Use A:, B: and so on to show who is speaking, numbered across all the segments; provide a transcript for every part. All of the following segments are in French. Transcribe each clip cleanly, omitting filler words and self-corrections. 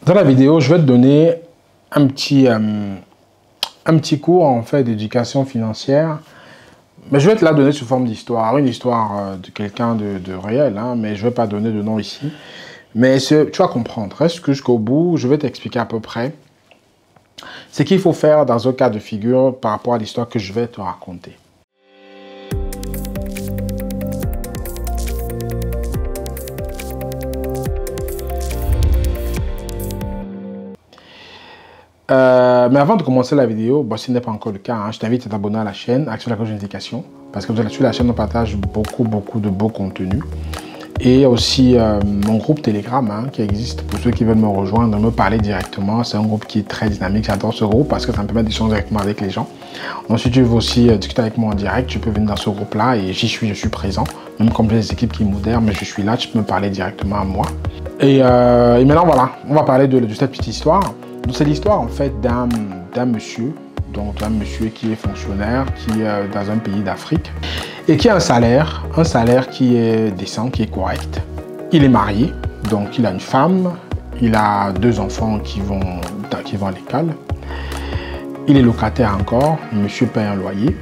A: Dans la vidéo, je vais te donner un petit cours en fait d'éducation financière. Mais je vais te la donner sous forme d'histoire, une histoire de quelqu'un de réel, hein, mais je ne vais pas donner de nom ici. Mais tu vas comprendre, reste jusqu'au bout, je vais t'expliquer à peu près ce qu'il faut faire dans un cas de figure par rapport à l'histoire que je vais te raconter. Mais avant de commencer la vidéo, bon, si ce n'est pas encore le cas, hein, je t'invite à t'abonner à la chaîne, à activer la cloche de notification, parce que sur la chaîne, on partage beaucoup de beaux contenus. Et aussi mon groupe Telegram hein, qui existe pour ceux qui veulent me rejoindre, me parler directement. C'est un groupe qui est très dynamique, j'adore ce groupe parce que ça me permet d'échanger directement avec les gens. Donc si tu veux aussi discuter avec moi en direct, tu peux venir dans ce groupe-là et je suis présent. Même comme j'ai des équipes qui modèrent, mais je suis là, tu peux me parler directement à moi. Et maintenant voilà, on va parler de cette petite histoire. Donc c'est l'histoire en fait d'un monsieur, donc un monsieur qui est fonctionnaire, qui est dans un pays d'Afrique et qui a un salaire qui est décent, qui est correct. Il est marié, donc il a une femme, il a 2 enfants qui vont à l'école. Il est locataire encore, le monsieur paye un loyer.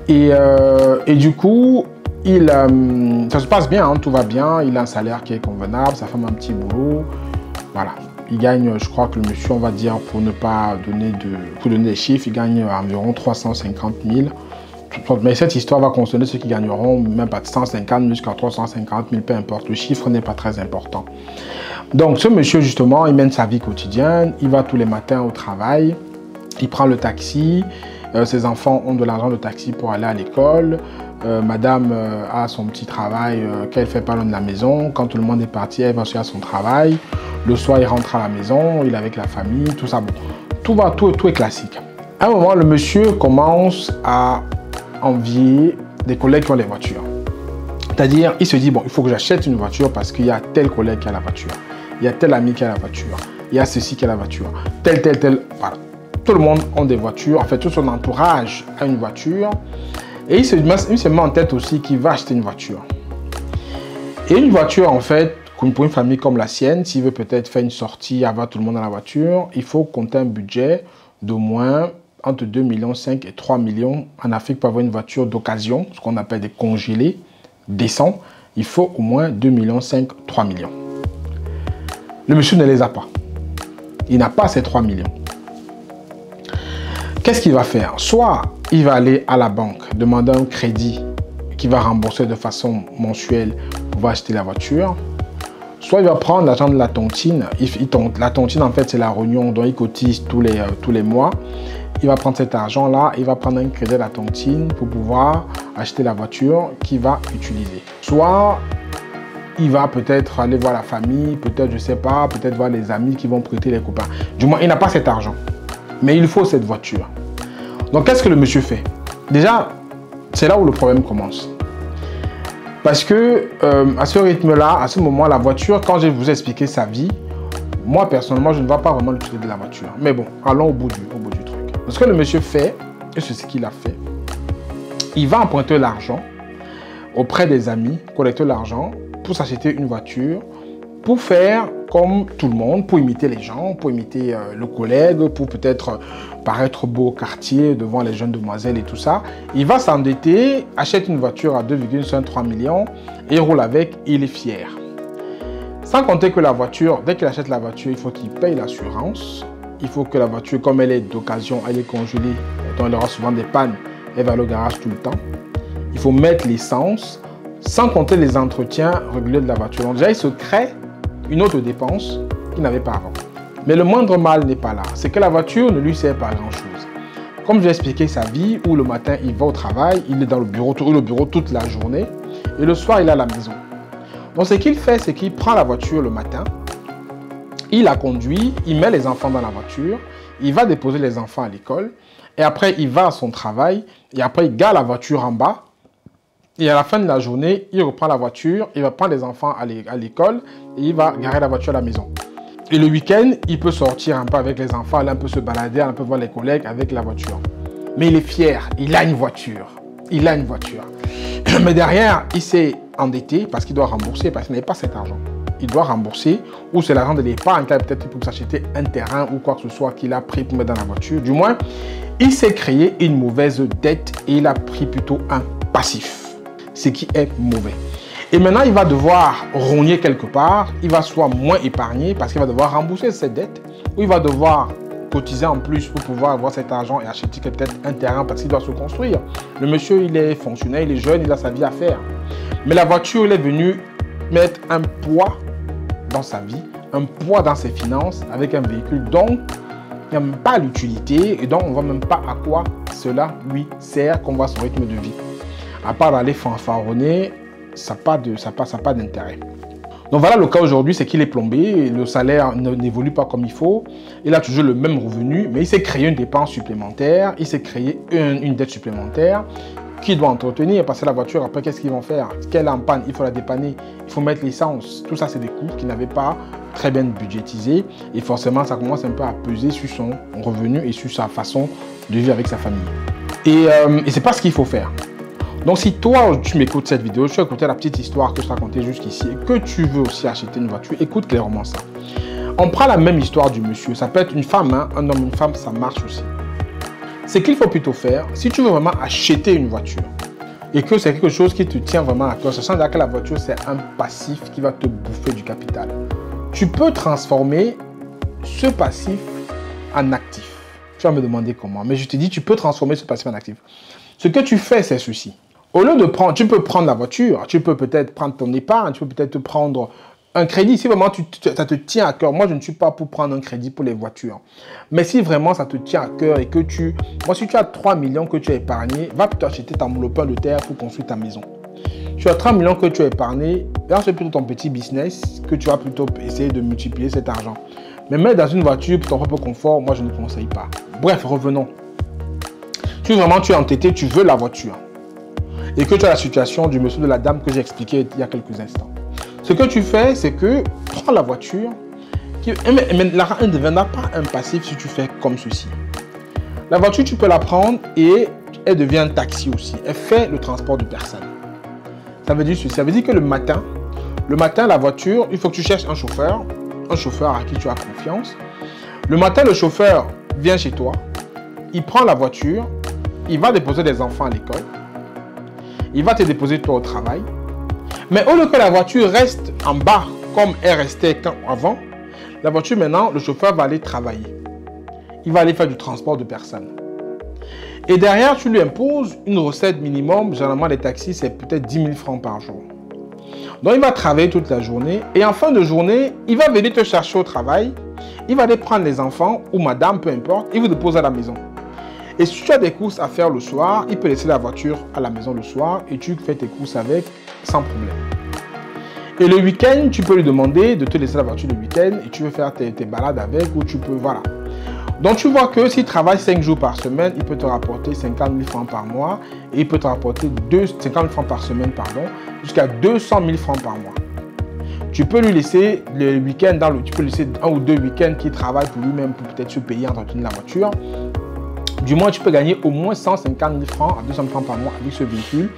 A: Et du coup, ça se passe bien, hein, tout va bien, il a un salaire qui est convenable, sa femme a un petit boulot, voilà. Il gagne, je crois que le monsieur, on va dire, pour ne pas donner des chiffres, il gagne environ 350 000. Mais cette histoire va concerner ceux qui gagneront même pas de 150 000 jusqu'à 350 000, peu importe. Le chiffre n'est pas très important. Donc ce monsieur, justement, il mène sa vie quotidienne. Il va tous les matins au travail. Il prend le taxi. Ses enfants ont de l'argent de taxi pour aller à l'école. Madame a son petit travail qu'elle fait pas loin de la maison. Quand tout le monde est parti, elle va aussi à son travail. Le soir, il rentre à la maison, il est avec la famille, tout ça. Bon, tout est classique. À un moment, le monsieur commence à envier des collègues qui ont des voitures. C'est-à-dire, il se dit, bon, il faut que j'achète une voiture parce qu'il y a tel collègue qui a la voiture. Il y a tel ami qui a la voiture. Il y a ceci qui a la voiture. Tel. Voilà. Tout le monde a des voitures. En fait, tout son entourage a une voiture. Et il se met en tête aussi qu'il va acheter une voiture. Et une voiture, en fait, pour une famille comme la sienne, s'il veut peut-être faire une sortie, avoir tout le monde dans la voiture, il faut compter un budget d'au moins entre 2,5 millions et 3 millions en Afrique pour avoir une voiture d'occasion, ce qu'on appelle des congelés décents. Il faut au moins 2,5 millions, 3 millions. Le monsieur ne les a pas. Il n'a pas ces 3 millions. Qu'est-ce qu'il va faire? Soit il va aller à la banque demander un crédit qu'il va rembourser de façon mensuelle pour acheter la voiture. Soit il va prendre l'argent de la tontine. La tontine, en fait, c'est la réunion dont il cotise tous les mois. Il va prendre cet argent-là, il va prendre un crédit à la tontine pour pouvoir acheter la voiture qu'il va utiliser. Soit il va peut-être aller voir la famille, peut-être, je ne sais pas, peut-être voir les amis qui vont prêter les copains. Du moins, il n'a pas cet argent. Mais il faut cette voiture. Donc, qu'est-ce que le monsieur fait? Déjà, c'est là où le problème commence. Parce que à ce rythme-là, à ce moment, la voiture, quand je vais vous expliquer sa vie, moi personnellement, je ne vois pas vraiment l'utilité de la voiture. Mais bon, allons au bout du truc. Ce que le monsieur fait, et c'est ce qu'il a fait, il va emprunter l'argent auprès des amis, collecter l'argent pour s'acheter une voiture, pour faire comme tout le monde, pour imiter les gens, pour imiter le collègue, pour peut-être paraître beau au quartier devant les jeunes demoiselles et tout ça. Il va s'endetter, achète une voiture à 2,3 millions et roule avec, il est fier. Sans compter que la voiture, dès qu'il achète la voiture, il faut qu'il paye l'assurance. Il faut que la voiture, comme elle est d'occasion, elle est congelée, donc elle aura souvent des pannes, elle va au garage tout le temps. Il faut mettre l'essence, sans compter les entretiens réguliers de la voiture. Donc déjà, il se crée une autre dépense qu'il n'avait pas avant. Mais le moindre mal n'est pas là. C'est que la voiture ne lui sert pas à grand-chose. Comme j'ai expliqué sa vie, où le matin, il va au travail, il est dans le bureau toute la journée, et le soir, il est à la maison. Donc ce qu'il fait, c'est qu'il prend la voiture le matin, il la conduit, il met les enfants dans la voiture, il va déposer les enfants à l'école, et après, il va à son travail, et après, il gare la voiture en bas, et à la fin de la journée, il reprend la voiture, il va prendre les enfants à l'école, et il va garer la voiture à la maison. Et le week-end, il peut sortir un peu avec les enfants, aller un peu se balader, un peu voir les collègues avec la voiture. Mais il est fier, il a une voiture. Il a une voiture. Mais derrière, il s'est endetté parce qu'il doit rembourser, parce qu'il n'avait pas cet argent. il doit rembourser, ou c'est l'argent de l'épargne qu'il a peut-être pour s'acheter un terrain ou quoi que ce soit qu'il a pris pour mettre dans la voiture. Du moins, il s'est créé une mauvaise dette et il a pris plutôt un passif, ce qui est mauvais. Et maintenant, il va devoir rogner quelque part, il va soit moins épargner parce qu'il va devoir rembourser cette dette, ou il va devoir cotiser en plus pour pouvoir avoir cet argent et acheter peut-être un terrain parce qu'il doit se construire. Le monsieur, il est fonctionnaire, il est jeune, il a sa vie à faire. Mais la voiture, il est venu mettre un poids dans sa vie, un poids dans ses finances avec un véhicule dont il n'y a même pas l'utilité et donc on ne voit même pas à quoi cela lui sert, qu'on voit son rythme de vie. À part d'aller fanfaronner, ça n'a pas d'intérêt. Donc voilà, le cas aujourd'hui, c'est qu'il est plombé, le salaire n'évolue pas comme il faut, il a toujours le même revenu, mais il s'est créé une dépense supplémentaire, il s'est créé une dette supplémentaire qu'il doit entretenir, parce que la voiture, après, qu'est-ce qu'ils vont faire? Qu'elle est en panne, il faut la dépanner, il faut mettre l'essence. Tout ça, c'est des coûts qu'il n'avait pas très bien budgétisés, et forcément, ça commence un peu à peser sur son revenu et sur sa façon de vivre avec sa famille. Et c'est pas ce qu'il faut faire. Donc si toi, tu m'écoutes cette vidéo, tu as écouté la petite histoire que je t'ai racontée jusqu'ici et que tu veux aussi acheter une voiture, écoute clairement ça. On prend la même histoire du monsieur. Ça peut être une femme, hein, un homme, une femme, ça marche aussi. Ce qu'il faut plutôt faire, si tu veux vraiment acheter une voiture et que c'est quelque chose qui te tient vraiment à cœur, sachant que la voiture, c'est un passif qui va te bouffer du capital, tu peux transformer ce passif en actif. Tu vas me demander comment, mais je te dis, tu peux transformer ce passif en actif. Ce que tu fais, c'est ceci. Au lieu de prendre, tu peux prendre la voiture, tu peux peut-être prendre ton épargne, tu peux peut-être prendre un crédit. Si vraiment ça te tient à cœur, moi je ne suis pas pour prendre un crédit pour les voitures. Mais si vraiment ça te tient à cœur et que moi si tu as 3 millions que tu as épargné, va plutôt acheter ton lopin de terre pour construire ta maison. Tu as 3 millions que tu as épargné, là c'est plutôt ton petit business que tu vas plutôt essayer de multiplier cet argent. Mais mettre dans une voiture pour ton propre confort, moi je ne conseille pas. Bref, revenons. Si vraiment tu es entêté, tu veux la voiture et que tu as la situation du monsieur de la dame que j'ai expliqué il y a quelques instants. Ce que tu fais, c'est que prends la voiture, elle ne deviendra pas un passif si tu fais comme ceci. La voiture, tu peux la prendre et elle devient un taxi aussi. Elle fait le transport de personnes. Ça veut dire ceci. Ça veut dire que le matin, la voiture, il faut que tu cherches un chauffeur à qui tu as confiance. Le matin, le chauffeur vient chez toi, il prend la voiture, il va déposer des enfants à l'école, il va te déposer toi au travail. Mais au lieu que la voiture reste en bas comme elle restait avant, la voiture maintenant, le chauffeur va aller travailler. Il va aller faire du transport de personnes. Et derrière, tu lui imposes une recette minimum. Généralement, les taxis, c'est peut-être 10 000 francs par jour. Donc, il va travailler toute la journée. Et en fin de journée, il va venir te chercher au travail. Il va aller prendre les enfants ou madame, peu importe. Il vous dépose à la maison. Et si tu as des courses à faire le soir, il peut laisser la voiture à la maison le soir et tu fais tes courses avec sans problème. Et le week-end, tu peux lui demander de te laisser la voiture le week-end et tu veux faire tes balades avec ou tu peux, voilà. Donc tu vois que s'il travaille 5 jours par semaine, il peut te rapporter 50 000 francs par mois et il peut te rapporter 50 000 francs par semaine, pardon, jusqu'à 200 000 francs par mois. Tu peux lui laisser le week-end, tu peux laisser 1 ou 2 week-ends qu'il travaille pour lui-même pour peut-être se payer, entretenir la voiture. Du moins, tu peux gagner au moins 150 000 francs à 200 000 francs par mois avec ce véhicule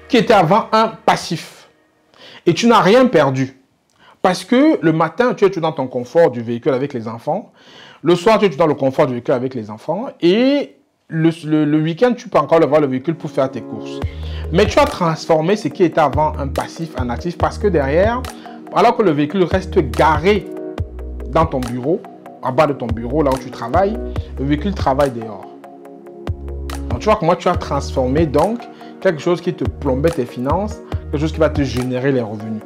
A: qui était avant un passif. Et tu n'as rien perdu. Parce que le matin, tu es dans ton confort du véhicule avec les enfants. Le soir, tu es dans le confort du véhicule avec les enfants. Et le week-end, tu peux encore avoir le véhicule pour faire tes courses. Mais tu as transformé ce qui était avant un passif en actif parce que derrière, alors que le véhicule reste garé dans ton bureau, en bas de ton bureau, là où tu travailles, le véhicule travaille dehors. Donc, tu vois comment tu as transformé donc quelque chose qui te plombait tes finances, quelque chose qui va te générer les revenus.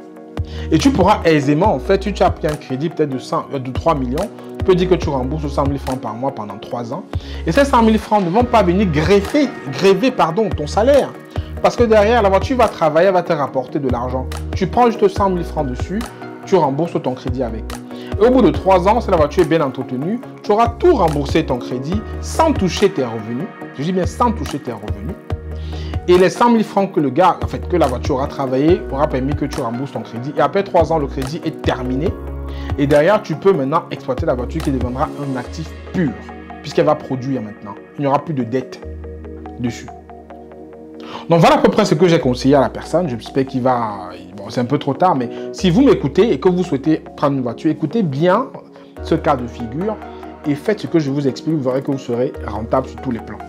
A: Et tu pourras aisément, en fait, tu as pris un crédit peut-être de 3 millions, tu peux dire que tu rembourses 100 000 francs par mois pendant 3 ans. Et ces 100 000 francs ne vont pas venir gréver ton salaire. Parce que derrière, la voiture va travailler, elle va te rapporter de l'argent. Tu prends juste 100 000 francs dessus, tu rembourses ton crédit avec. Et au bout de 3 ans, si la voiture est bien entretenue, tu auras tout remboursé ton crédit sans toucher tes revenus. Je dis bien sans toucher tes revenus. Et les 100 000 francs que que la voiture aura travaillé, aura permis que tu rembourses ton crédit. Et après 3 ans, le crédit est terminé. Et derrière, tu peux maintenant exploiter la voiture qui deviendra un actif pur. Puisqu'elle va produire maintenant. Il n'y aura plus de dette dessus. Donc voilà à peu près ce que j'ai conseillé à la personne. J'espère qu'il va... Bon, c'est un peu trop tard, mais si vous m'écoutez et que vous souhaitez prendre une voiture, écoutez bien ce cas de figure et faites ce que je vous explique, vous verrez que vous serez rentable sur tous les plans.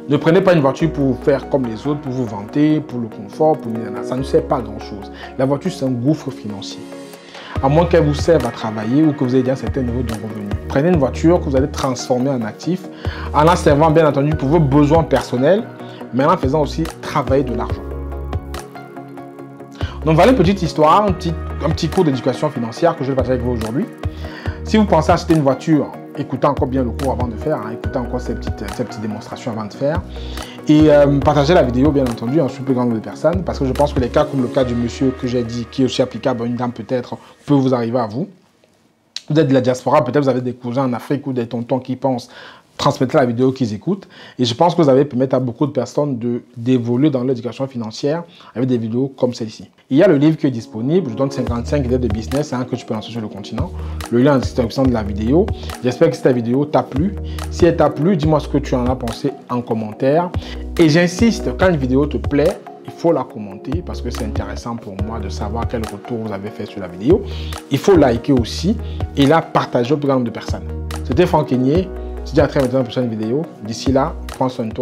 A: Ne prenez pas une voiture pour vous faire comme les autres, pour vous vanter, pour le confort, ça ne sert pas à grand-chose. La voiture, c'est un gouffre financier. À moins qu'elle vous serve à travailler ou que vous ayez déjà un certain niveau de revenus. Prenez une voiture que vous allez transformer en actif, en la servant bien entendu pour vos besoins personnels, mais en faisant aussi travailler de l'argent. Donc voilà une petite histoire, un petit cours d'éducation financière que je vais partager avec vous aujourd'hui. Si vous pensez acheter une voiture, écoutez encore bien le cours avant de faire, écoutez encore ces petites démonstrations avant de faire. Et partagez la vidéo, bien entendu, à un plus grand nombre de personnes, parce que je pense que les cas comme le cas du monsieur que j'ai dit, qui est aussi applicable à une dame peut-être, peut vous arriver à vous. Vous êtes de la diaspora, peut-être vous avez des cousins en Afrique ou des tontons qui pensent, transmettez la vidéo qu'ils écoutent. Et je pense que vous allez permettre à beaucoup de personnes d'évoluer dans l'éducation financière avec des vidéos comme celle-ci. Il y a le livre qui est disponible, je donne 55 idées de business que tu peux lancer sur le continent. Le lien en description de la vidéo. J'espère que cette vidéo t'a plu. Si elle t'a plu, dis-moi ce que tu en as pensé en commentaire. Et j'insiste, quand une vidéo te plaît, il faut la commenter parce que c'est intéressant pour moi de savoir quel retour vous avez fait sur la vidéo. Il faut liker aussi et la partager au plus grand nombre de personnes. C'était Franck Kenyé. Je te dis à très bientôt dans la prochaine vidéo. D'ici là, prends soin de toi.